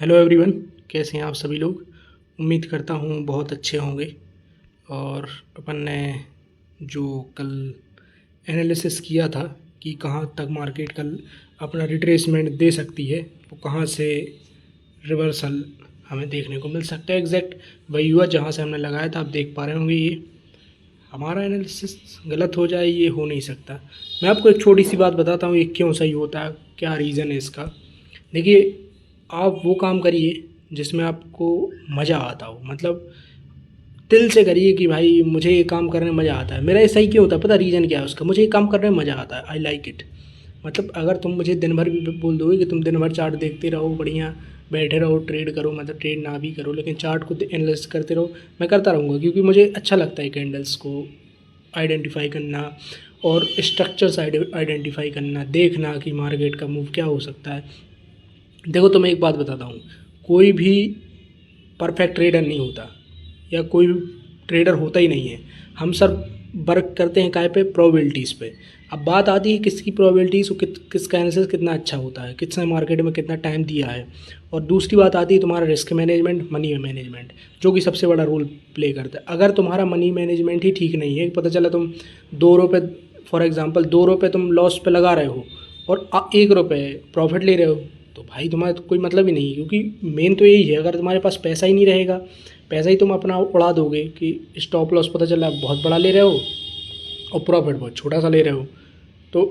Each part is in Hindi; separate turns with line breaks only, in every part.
हेलो एवरीवन, कैसे हैं आप सभी लोग। उम्मीद करता हूँ बहुत अच्छे होंगे। और अपन ने जो कल एनालिसिस किया था कि कहाँ तक मार्केट कल अपना रिट्रेसमेंट दे सकती है, वो कहाँ से रिवर्सल हमें देखने को मिल सकता है, एग्जैक्ट वही हुआ जहाँ से हमने लगाया था। आप देख पा रहे होंगे, ये हमारा एनालिसिस गलत हो जाए ये हो नहीं सकता। मैं आपको एक छोटी सी बात बताता हूँ, ये क्यों सही होता है, क्या रीज़न है इसका। देखिए, आप वो काम करिए जिसमें आपको मज़ा आता हो, मतलब दिल से करिए कि भाई मुझे ये काम करने में मज़ा आता है। मेरा ये सही क्यों होता है, पता रीज़न क्या है उसका, मुझे ये काम करने में मज़ा आता है, आई लाइक इट। मतलब अगर तुम मुझे दिन भर भी बोल दोगे कि तुम दिन भर चार्ट देखते रहो, बढ़िया बैठे रहो, ट्रेड करो, मतलब ट्रेड ना भी करो लेकिन चार्ट को एनालिसिस करते रहो, मैं करता रहूँगा, क्योंकि मुझे अच्छा लगता है कैंडल्स को आइडेंटिफाई करना और स्ट्रक्चर्स आइडेंटिफाई करना, देखना कि मार्केट का मूव क्या हो सकता है। देखो, तो मैं एक बात बताता हूँ, कोई भी परफेक्ट ट्रेडर नहीं होता, या कोई भी ट्रेडर होता ही नहीं है। हम सब वर्क करते हैं काय पे, प्रोबेबिलिटीज़ पे। अब बात आती है किसकी प्रोबेबिलिटीज़, किसका एनालिसिस कितना अच्छा होता है, किसने मार्केट में कितना टाइम दिया है। और दूसरी बात आती है तुम्हारा रिस्क मैनेजमेंट, मनी मैनेजमेंट, जो कि सबसे बड़ा रोल प्ले करता है। अगर तुम्हारा मनी मैनेजमेंट ही ठीक नहीं है, पता चला तुम 2 रुपये, फॉर एग्जांपल 2 रुपये तुम लॉस पे लगा रहे हो और 1 रुपये प्रॉफिट ले रहे हो, तो भाई तुम्हारा तो कोई मतलब ही नहीं है। क्योंकि मेन तो यही है, अगर तुम्हारे पास पैसा ही नहीं रहेगा, पैसा ही तुम अपना उड़ा दोगे कि स्टॉप लॉस पता चला बहुत बड़ा ले रहे हो और प्रॉफिट बहुत छोटा सा ले रहे हो, तो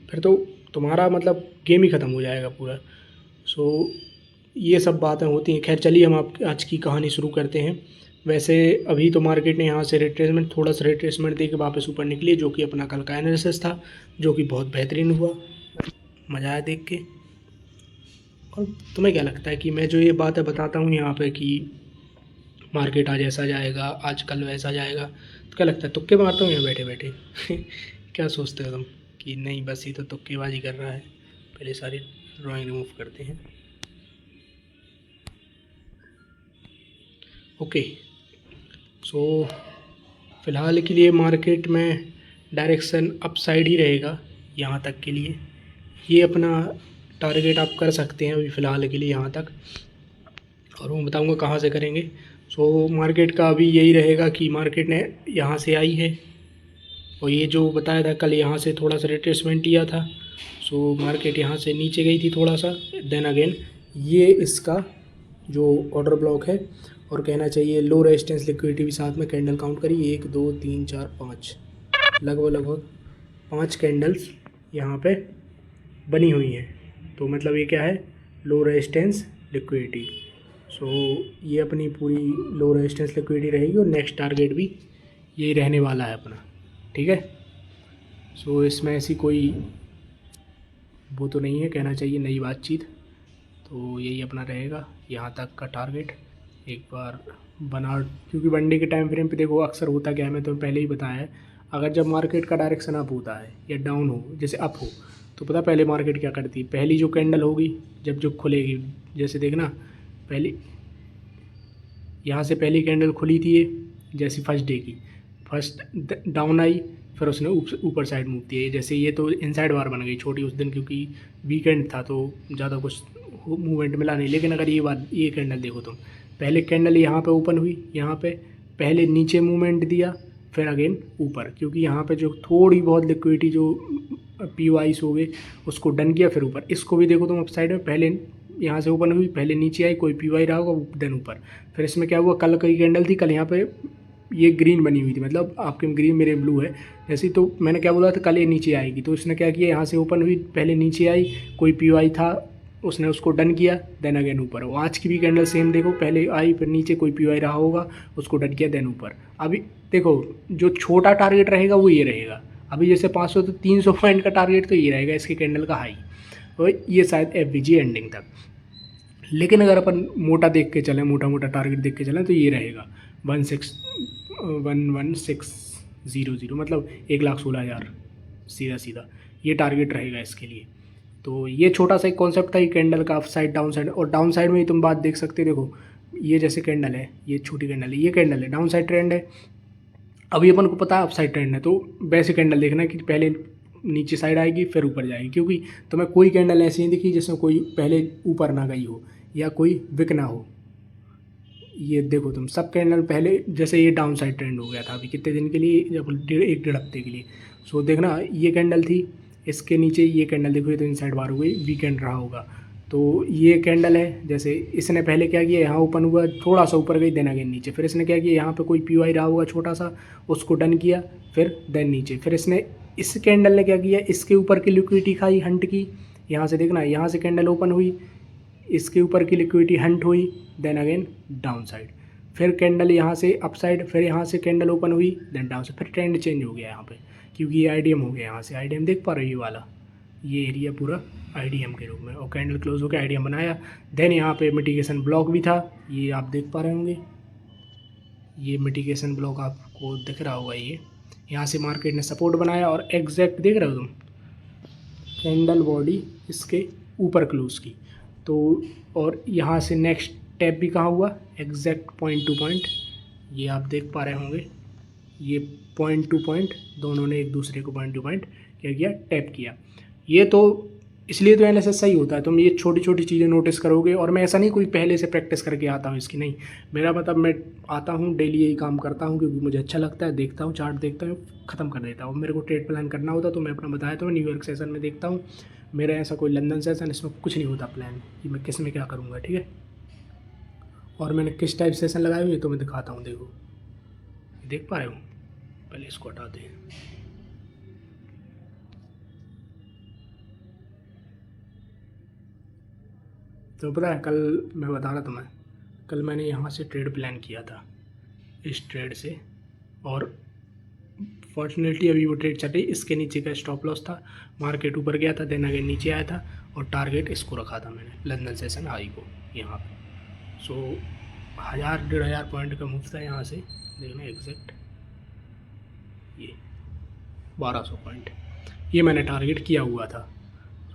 फिर तो तुम्हारा मतलब गेम ही ख़त्म हो जाएगा पूरा। सो ये सब बातें होती हैं। खैर चलिए, हम आप आज की कहानी शुरू करते हैं। वैसे अभी तो मार्केट ने यहाँ से रिट्रेसमेंट, थोड़ा सा रिट्रेसमेंट दे के वापस ऊपर निकली है, जो कि अपना कल का एनालिसिस था, जो कि बहुत बेहतरीन हुआ, मज़ा आया देख के। और तुम्हें क्या लगता है कि मैं जो ये बातें बताता हूँ यहाँ पे कि मार्केट आज ऐसा जाएगा, आज कल वैसा जाएगा, तो क्या लगता है तुक्के मारता हूँ यहाँ बैठे बैठे क्या सोचते हो तुम कि नहीं बस ये तो तुक्केबाजी कर रहा है। पहले सारी ड्राइंग रिमूव करते हैं। ओके, सो फ़िलहाल के लिए मार्केट में डायरेक्शन अप साइड ही रहेगा यहाँ तक के लिए। ये अपना टारगेट आप कर सकते हैं अभी फ़िलहाल के लिए यहाँ तक, और मैं बताऊंगा कहाँ से करेंगे। सो मार्केट का अभी यही रहेगा कि मार्केट ने यहाँ से आई है, और ये जो बताया था कल, यहाँ से थोड़ा सा रिट्रेसमेंट लिया था। सो मार्केट यहाँ से नीचे गई थी थोड़ा सा, देन अगेन ये इसका जो ऑर्डर ब्लॉक है, और कहना चाहिए लो रेजिस्टेंस लिक्विडिटी भी साथ में कैंडल काउंट करी, 1 2 3 4 5, लगभग 5 कैंडल्स यहाँ पे बनी हुई हैं। तो मतलब ये क्या है, लो रेजिस्टेंस लिक्विडिटी। सो ये अपनी पूरी लो रेजिस्टेंस लिक्विडिटी रहेगी, और नेक्स्ट टारगेट भी यही रहने वाला है अपना, ठीक है। सो इसमें ऐसी कोई वो तो नहीं है, कहना चाहिए नई बातचीत। तो यही अपना रहेगा यहाँ तक का टारगेट एक बार बना। क्योंकि वनडे के टाइम फ्रेम पे देखो अक्सर होता क्या है, मैं तो पहले ही बताया है, अगर जब मार्केट का डायरेक्शन अप होता है या डाउन हो, जैसे अप हो, तो पता पहले मार्केट क्या करती है, पहली जो कैंडल होगी जब जो खुलेगी, जैसे देखना पहली यहाँ से पहली कैंडल खुली थी ये, जैसी फर्स्ट डे की, फर्स्ट डाउन आई, फिर उसने ऊपर साइड मूव किया। जैसे ये तो इनसाइड बार बन गई छोटी उस दिन, क्योंकि वीकेंड था तो ज़्यादा कुछ मूवमेंट मिला नहीं। लेकिन अगर ये कैंडल देखो तुम, पहले कैंडल यहाँ पे ओपन हुई, यहाँ पे पहले नीचे मूवमेंट दिया, फिर अगेन ऊपर, क्योंकि यहाँ पे जो थोड़ी बहुत लिक्विडिटी जो पी वाइस हो गए उसको डन किया, फिर ऊपर। इसको भी देखो तुम अप साइड में, पहले यहाँ से ओपन हुई, पहले नीचे आई, कोई पी वाई रहा होगा, देन ऊपर। फिर इसमें क्या हुआ, कल की कैंडल थी, कल यहाँ पे ये ग्रीन बनी हुई थी, मतलब आपके ग्रीन मेरे ब्लू है जैसी। तो मैंने क्या बोला था, कल ये नीचे आएगी, तो इसने क्या किया, यहाँ से ओपन हुई, पहले नीचे आई, कोई पी वाई था, उसने उसको डन किया, देन अगेन ऊपर। वो आज की भी कैंडल सेम देखो, पहले आई, फिर नीचे कोई पी वाई रहा होगा, उसको डन किया, देन ऊपर। अभी देखो जो छोटा टारगेट रहेगा वो ये रहेगा। अभी जैसे 500 तो 300 पॉइंट का टारगेट तो ये रहेगा इसके कैंडल का हाई, और ये शायद एफवीजी एंडिंग तक। लेकिन अगर अपन मोटा देख के चलें, मोटा मोटा टारगेट देख के चलें, तो ये रहेगा 11600, मतलब 1,16,000 सीधा सीधा ये टारगेट रहेगा इसके लिए। तो ये छोटा सा एक कॉन्सेप्ट था, ये कैंडल का अप साइड डाउन साइड। और डाउन साइड में ही तुम बात देख सकते हो, देखो ये जैसे कैंडल है, ये छोटी कैंडल है, ये कैंडल है डाउन साइड ट्रेंड है। अभी अपन को पता है अप साइड ट्रेंड है, तो वैसे कैंडल देखना कि पहले नीचे साइड आएगी फिर ऊपर जाएगी, क्योंकि तुम्हें कोई कैंडल ऐसी नहीं दिखी जिसमें कोई पहले ऊपर ना गई हो। या कोई विक ना हो। ये देखो तुम, सब कैंडल पहले जैसे ये डाउन साइड ट्रेंड हो गया था अभी कितने दिन के लिए, जब एक डेढ़ हफ्ते के लिए। सो देखना ये कैंडल थी, इसके नीचे ये कैंडल देखो, ये तो इनसाइड बार हो गई, वीकेंड रहा होगा। तो ये कैंडल है, जैसे इसने पहले क्या किया, यहाँ ओपन हुआ, थोड़ा सा ऊपर गई, देन अगेन नीचे, फिर इसने क्या किया, यहाँ पे कोई पीओआई रहा होगा छोटा सा, उसको डन किया, फिर देन नीचे, फिर इसने इस कैंडल ने क्या किया, इसके ऊपर की लिक्विडिटी खाई हंट की, यहाँ से देखना, यहाँ से कैंडल ओपन हुई, इसके ऊपर की लिक्विडिटी हंट हुई, देन अगेन डाउन साइड, फिर कैंडल यहाँ से अप साइड, फिर यहाँ से कैंडल ओपन हुई, देन डाउन साइड, फिर ट्रेंड चेंज हो गया यहाँ पे, क्योंकि ये आईडीएम हो गया। यहाँ से आईडीएम देख पा रहे हो, ये वाला ये एरिया पूरा आईडीएम के रूप में, और कैंडल क्लोज होकर आईडीएम बनाया। देन यहाँ पे मिटिगेशन ब्लॉक भी था, ये आप देख पा रहे होंगे, ये मिटिगेशन ब्लॉक आपको दिख रहा होगा। ये यहाँ से मार्केट ने सपोर्ट बनाया, और एग्जैक्ट देख रहे हो तुम, कैंडल बॉडी इसके ऊपर क्लोज की, तो और यहाँ से नेक्स्ट टैप भी कहाँ हुआ, एग्जैक्ट पॉइंट टू पॉइंट, ये आप देख पा रहे होंगे, ये पॉइंट टू पॉइंट दोनों ने एक दूसरे को पॉइंट टू पॉइंट क्या किया, टैप किया। ये तो इसलिए तो एनालिसिस सही होता है, तुम ये छोटी छोटी चीज़ें नोटिस करोगे। और मैं ऐसा नहीं कोई पहले से प्रैक्टिस करके आता हूँ इसकी, नहीं, मेरा मतलब मैं आता हूँ डेली यही काम करता हूँ, क्योंकि मुझे अच्छा लगता है, देखता हूँ चार्ट, देखता हूँ, ख़त्म कर देता हूँ। मेरे को ट्रेड प्लान करना होता तो मैं अपना बताया तो न्यूयॉर्क सेशन में देखता हूँ, मेरा ऐसा कोई लंदन सेशन, इसमें कुछ नहीं होता प्लान कि मैं किस में क्या करूँगा, ठीक है। और मैंने किस टाइप सेशन लगाए हुए तो मैं दिखाता हूँ, देखो देख पा रहे हो, पहले इसको हटा दें। तो पता है, कल मैं बता रहा था, मैं कल मैंने यहाँ से ट्रेड प्लान किया था, इस ट्रेड से, और फॉर्चुनेटली अभी वो ट्रेड चल रही, इसके नीचे का स्टॉप लॉस था, मार्केट ऊपर गया था, देन अगेन नीचे आया था, और टारगेट इसको रखा था मैंने, लंदन सेशन हाई को यहाँ पे। सो 1000-1500 पॉइंट का मूव था यहाँ से, देखना एग्जैक्ट ये 1200 पॉइंट, ये मैंने टारगेट किया हुआ था।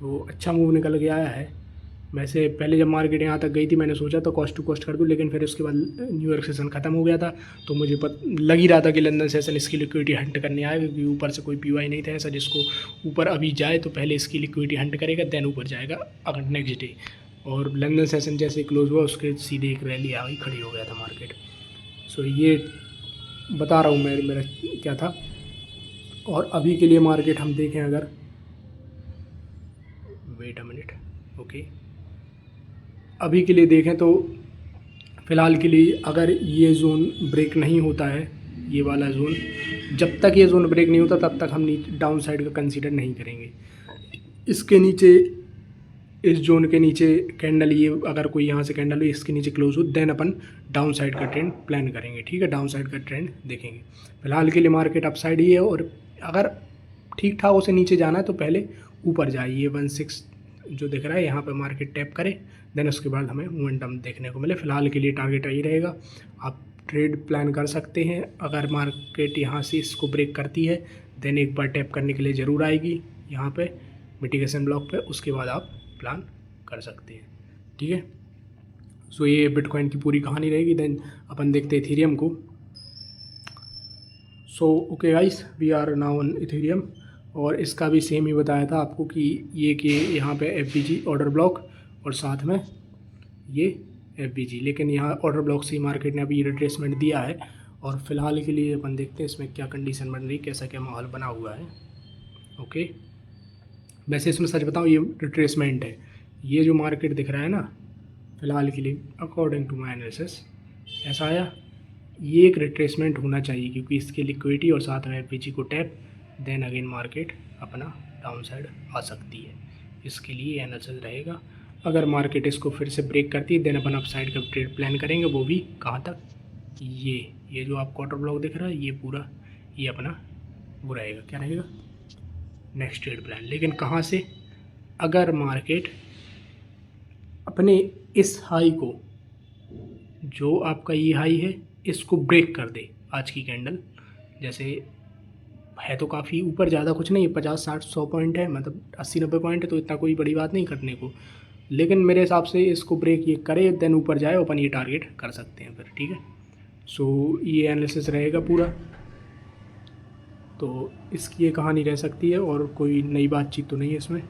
तो अच्छा मूव निकल के आया है। वैसे पहले जब मार्केट यहाँ तक गई थी, मैंने सोचा था कॉस्ट टू कॉस्ट कर दूँ, लेकिन फिर उसके बाद न्यूयॉर्क सेशन ख़त्म हो गया था, तो मुझे लग ही रहा था कि लंदन सेशन इसकी लिक्विडिटी हंट करने आएगा, क्योंकि ऊपर से कोई पीओआई नहीं था ऐसा जिसको ऊपर अभी जाए तो पहले इसकी लिक्विडिटी हंट करेगा, देन ऊपर जाएगा अगर नेक्स्ट डे। और लंदन सेशन जैसे क्लोज हुआ, उसके सीधे एक रैली आ गई, खड़ी हो गया था मार्केट। सो ये बता रहा हूँ मैं, मेरा क्या था। और अभी के लिए मार्केट हम देखें अगर, वेट अ मिनट, ओके, अभी के लिए देखें तो फ़िलहाल के लिए अगर ये जोन ब्रेक नहीं होता है, ये वाला जोन, जब तक ये जोन ब्रेक नहीं होता तब तक हम डाउन साइड का कंसीडर नहीं करेंगे। इसके नीचे, इस जोन के नीचे कैंडल, ये अगर कोई यहाँ से कैंडल हो इसके नीचे क्लोज हो, देन अपन डाउन साइड का ट्रेंड प्लान करेंगे, ठीक है, डाउन साइड का ट्रेंड देखेंगे। फिलहाल के लिए मार्केट अप साइड ही है, और अगर ठीक ठाक उसे नीचे जाना है तो पहले ऊपर जाइए, 16 जो दिख रहा है यहाँ पे मार्केट टैप करे, देन उसके बाद हमें मोमेंटम देखने को मिले। फ़िलहाल के लिए टारगेट यही रहेगा, आप ट्रेड प्लान कर सकते हैं। अगर मार्केट यहाँ से इसको ब्रेक करती है, देन एक बार टैप करने के लिए ज़रूर आएगी यहाँ पे मिटिगेशन ब्लॉक पे, उसके बाद आप प्लान कर सकते हैं, ठीक है। सो ये बिटकॉइन की पूरी कहानी रहेगी। देन अपन देखते हैं इथेरियम को। So okay guys, we are now on Ethereum, और इसका भी सेम ही बताया था आपको कि ये कि यहाँ पे एफबीजी ऑर्डर ब्लॉक और साथ में ये एफबीजी, लेकिन यहाँ ऑर्डर ब्लॉक से ही मार्केट ने अभी रिट्रेसमेंट दिया है। और फिलहाल के लिए अपन देखते हैं इसमें क्या कंडीशन बन रही, कैसा क्या माहौल बना हुआ है। ओके, वैसे इसमें सच बताऊँ, ये रिट्रेसमेंट है, ये जो मार्केट दिख रहा है ना फ़िलहाल के लिए, अकॉर्डिंग टू माई एनालिसिस ऐसा आया, ये एक रिट्रेसमेंट होना चाहिए, क्योंकि इसकी लिक्विडिटी और साथ में एफबीजी को टैप, देन अगेन मार्केट अपना डाउन साइड आ सकती है। इसके लिए एनालिसिस रहेगा। अगर मार्केट इसको फिर से ब्रेक करती है, देन अपन अप साइड का ट्रेड प्लान करेंगे, वो भी कहाँ तक, ये जो आपको ऑर्डर ब्लॉक दिख रहा है, ये पूरा ये अपना वो रहेगा, क्या रहेगा, नेक्स्ट ट्रेड प्लान। लेकिन कहाँ से, अगर मार्केट अपने इस हाई को, जो आपका ये हाई है, इसको ब्रेक कर दे, आज की कैंडल जैसे है तो काफ़ी ऊपर, ज़्यादा कुछ नहीं, 50-60-100 पॉइंट है, मतलब 80-90 पॉइंट है, तो इतना कोई बड़ी बात नहीं करने को। लेकिन मेरे हिसाब से इसको ब्रेक ये करे, देन ऊपर जाए, अपन ये टारगेट कर सकते हैं फिर, ठीक है। सो ये एनालिसिस रहेगा पूरा, तो इसकी ये कहानी रह सकती है, और कोई नई बातचीत तो नहीं है इसमें।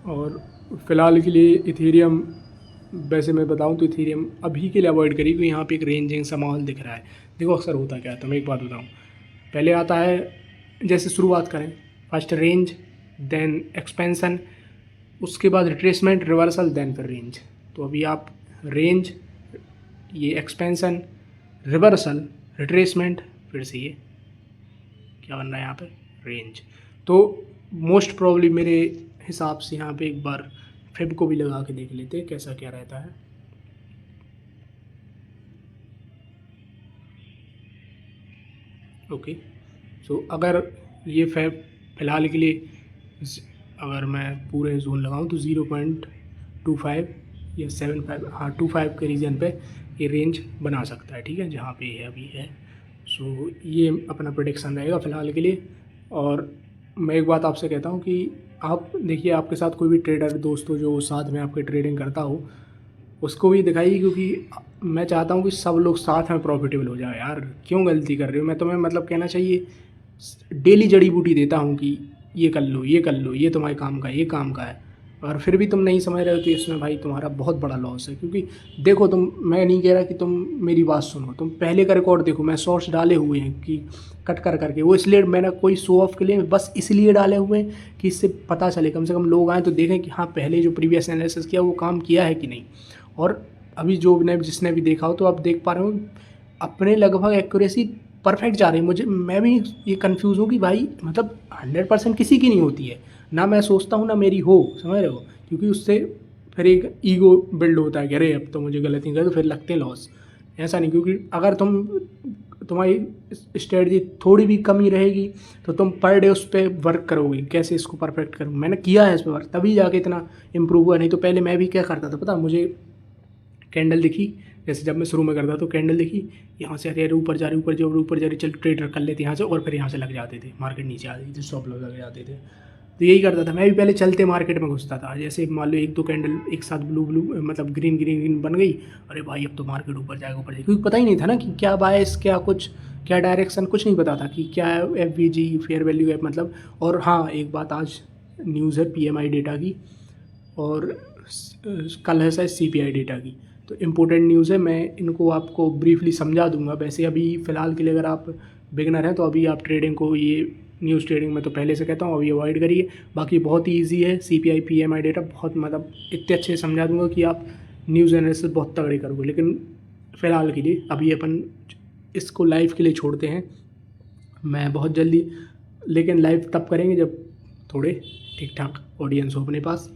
और फ़िलहाल के लिए इथेरियम, वैसे मैं बताऊं तो इथेरियम अभी के लिए अवॉइड करिए, क्योंकि यहाँ पे एक रेंजिंग सा माहौल दिख रहा है। देखो अक्सर होता क्या है, तो मैं एक बात बताऊँ, पहले आता है, जैसे शुरुआत करें, फर्स्ट रेंज, देन एक्सपेंसन, उसके बाद रिट्रेसमेंट, रिवर्सल, देन फिर रेंज। तो अभी आप रेंज, ये एक्सपेंसन, रिवर्सल, रिट्रेसमेंट, फिर से ये क्या बन रहा है यहाँ पे, रेंज। तो मोस्ट प्रॉब्ली मेरे हिसाब से यहाँ पे एक बार फिब को भी लगा के देख लेते हैं कैसा क्या रहता है। ओके, सो अगर ये फैब फ़िलहाल के लिए अगर मैं पूरे जोन लगाऊं तो 0.25 या 75, हाँ 25 के रीजन पे ये रेंज बना सकता है, ठीक है, जहाँ पे है अभी है। सो ये अपना प्रेडिक्शन रहेगा फ़िलहाल के लिए। और मैं एक बात आपसे कहता हूँ कि आप देखिए, आपके साथ कोई भी ट्रेडर दोस्त हो जो साथ में आपके ट्रेडिंग करता हो, उसको भी दिखाइए, क्योंकि मैं चाहता हूँ कि सब लोग साथ में प्रॉफिटेबल हो जाए। यार क्यों गलती कर रहे हो, मैं तुम्हें मतलब कहना चाहिए डेली जड़ी बूटी देता हूँ कि ये कर लो, ये कर लो, ये तुम्हारे काम का है, ये काम का है, और फिर भी तुम नहीं समझ रहे हो, तो इसमें भाई तुम्हारा बहुत बड़ा लॉस है। क्योंकि देखो, मैं नहीं कह रहा कि तुम मेरी बात सुनो, तुम पहले का रिकॉर्ड देखो, मैं शॉर्ट्स डाले हुए हैं कि कट कर करके, वो इसलिए मैंने कोई शो ऑफ के लिए बस इसलिए डाले हुए हैं कि इससे पता चले, कम से कम लोग आएँ तो देखें कि हाँ पहले जो प्रीवियस एनालिसिस किया वो काम किया है कि नहीं। और अभी जो जिसने भी देखा हो, तो आप देख पा रहे हो अपने लगभग एक्यूरेसी परफेक्ट जा रही है। मैं भी ये कंफ्यूज हूँ कि भाई मतलब 100% किसी की नहीं होती है, ना मैं सोचता हूँ ना मेरी हो, समझ रहे हो, क्योंकि उससे फिर एक ईगो बिल्ड होता है कि अरे अब तो मुझे गलती कर, तो फिर लगते हैं लॉस। ऐसा नहीं, क्योंकि अगर तुम्हारी स्ट्रेटजी थोड़ी भी कमी रहेगी तो तुम पर डे उस पर वर्क करोगे, कैसे इसको परफेक्ट करूँ। मैंने किया है इस पर वर्क, तभी जाके इतना इम्प्रूव हुआ। नहीं तो पहले मैं भी क्या करता था पता, मुझे कैंडल दिखी, जैसे जब मैं शुरू में करता तो कैंडल दिखी, यहाँ से अरे ऊपर जा रही, ऊपर जा रही, चल ट्रेड कर लेते यहाँ से, और फिर यहाँ से लग जाते थे, मार्केट नीचे आ रही थी, स्टॉप लॉस लग जाते थे। तो यही करता था मैं भी पहले, चलते मार्केट में घुसता था। जैसे मान लो एक दो कैंडल एक साथ ब्लू मतलब ग्रीन ग्रीन ग्रीन बन गई, अरे भाई अब तो मार्केट ऊपर जाएगा, ऊपर जाएगा, क्योंकि पता ही नहीं था ना कि क्या बायस, क्या कुछ, क्या डायरेक्शन, कुछ नहीं पता था कि क्या FVG, फेयर वैल्यू गैप मतलब। और हाँ एक बात आज न्यूज़ है PMI डेटा की, और कल है शायद CPI डेटा की, तो इम्पोर्टेंट न्यूज़ है। मैं इनको आपको ब्रीफली समझा दूंगा। वैसे अभी फ़िलहाल के लिए अगर आप बिगनर हैं तो अभी आप ट्रेडिंग को, ये न्यूज़ ट्रेडिंग में तो पहले से कहता हूँ अभी अवॉइड करिए। बाकी बहुत ही ईजी है, CPI PMI डेटा बहुत मतलब इतने अच्छे समझा दूंगा कि आप न्यूज़ एनालिसिस बहुत तगड़े करोगे। लेकिन फ़िलहाल के लिए अभी अपन इसको लाइव के लिए छोड़ते हैं, मैं बहुत जल्दी, लेकिन लाइव तब करेंगे जब थोड़े ठीक ठाक ऑडियंस हो अपने पास,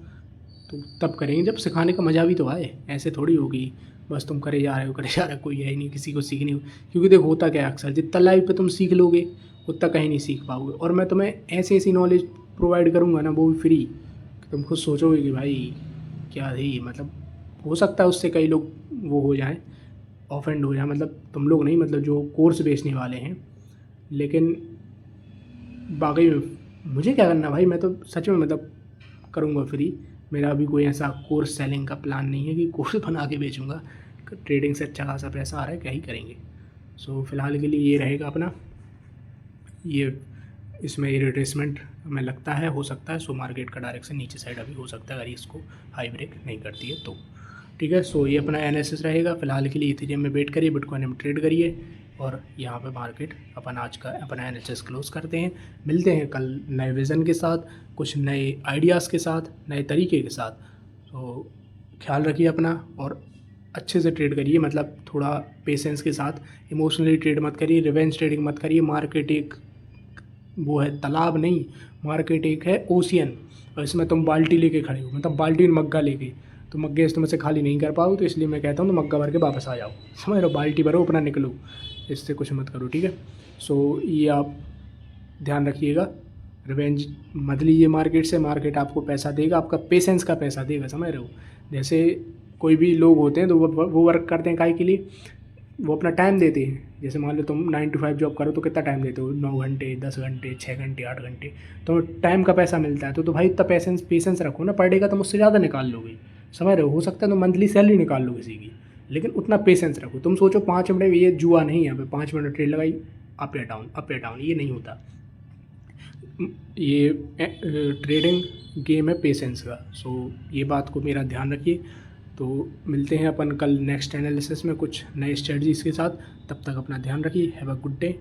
तो तब करेंगे जब सिखाने का मज़ा भी तो आए। ऐसे थोड़ी होगी बस तुम करे जा रहे हो, करे जा रहे हो, कोई है ही नहीं किसी को सीखनी हो। क्योंकि देखो होता क्या है, अक्सर जितना लाइव पे तुम सीख लोगे उतना कहीं नहीं सीख पाओगे। और मैं तुम्हें ऐसी ऐसी नॉलेज प्रोवाइड करूँगा ना, वो भी फ्री, तुम खुद सोचोगे कि भाई क्या है ये, मतलब हो सकता है उससे कई लोग वो हो जाएँ, ऑफेंड हो जाए, मतलब तुम लोग नहीं, मतलब जो कोर्स बेचने वाले हैं। लेकिन बाकी मुझे क्या करना भाई, मैं तो सच में मतलब करूँगा फ्री। मेरा अभी कोई ऐसा कोर्स सेलिंग का प्लान नहीं है कि कोर्स बना के बेचूँगा। ट्रेडिंग से अच्छा खासा पैसा आ रहा है, क्या ही करेंगे। सो फिलहाल के लिए ये रहेगा अपना, ये इसमें रिट्रेसमेंट हमें लगता है हो सकता है। सो मार्केट का डायरेक्शन नीचे साइड अभी हो सकता है अगर इसको हाई ब्रेक नहीं करती है तो, ठीक है। सो ये अपना एनालिसिस रहेगा फिलहाल के लिए। इथेरियम में वेट करिए, बिटकॉइन में ट्रेड करिए, और यहाँ पे मार्केट अपन आज का अपना एनालिसिस क्लोज करते हैं। मिलते हैं कल नए विज़न के साथ, कुछ नए आइडियाज़ के साथ, नए तरीके के साथ। तो ख्याल रखिए अपना, और अच्छे से ट्रेड करिए, मतलब थोड़ा पेशेंस के साथ। इमोशनली ट्रेड मत करिए, रिवेंज ट्रेडिंग मत करिए। मार्केट एक वो है तालाब नहीं, मार्केट एक है ओशियन, और इसमें तुम बाल्टी लेके खड़े हो, मतलब बाल्टी में मग्गा लेके, तो मग्गे इस तुम से खाली नहीं कर पाओ। तो इसलिए मैं कहता हूँ तो मग्गा भर के वापस आ जाओ, समझ रहे हो, बाल्टी भरो अपना निकलो, इससे कुछ मत करो, ठीक है। सो ये आप ध्यान रखिएगा, रिवेंज मत लीजिए मार्केट से। मार्केट आपको पैसा देगा, आपका पेशेंस का पैसा देगा, समझ रहे हो। जैसे कोई भी लोग होते हैं तो वो वर्क करते हैं काहे के लिए, वो अपना टाइम देते हैं। जैसे मान लो तुम 9 to 5 जॉब करो तो कितना टाइम देते हो, 9 घंटे, 10 घंटे, 6 घंटे, 8 घंटे, तो टाइम का पैसा मिलता है। तो भाई इतना पेशेंस रखो ना, पर डे का तुम उससे ज़्यादा निकाल लोगे, समझ रहे हो सकता है तो मंथली सैलरी निकाल लो किसी की, लेकिन उतना पेशेंस रखो। तुम सोचो 5 मिनट, ये जुआ नहीं है यहाँ पे 5 मिनट ट्रेड लगाई, अप या डाउन, अप या डाउन, ये नहीं होता। ये ट्रेडिंग गेम है पेशेंस का। सो ये बात को मेरा ध्यान रखिए। तो मिलते हैं अपन कल नेक्स्ट एनालिसिस में कुछ नए स्ट्रेटजीज़ के साथ। तब तक अपना ध्यान रखिए। Have a good day.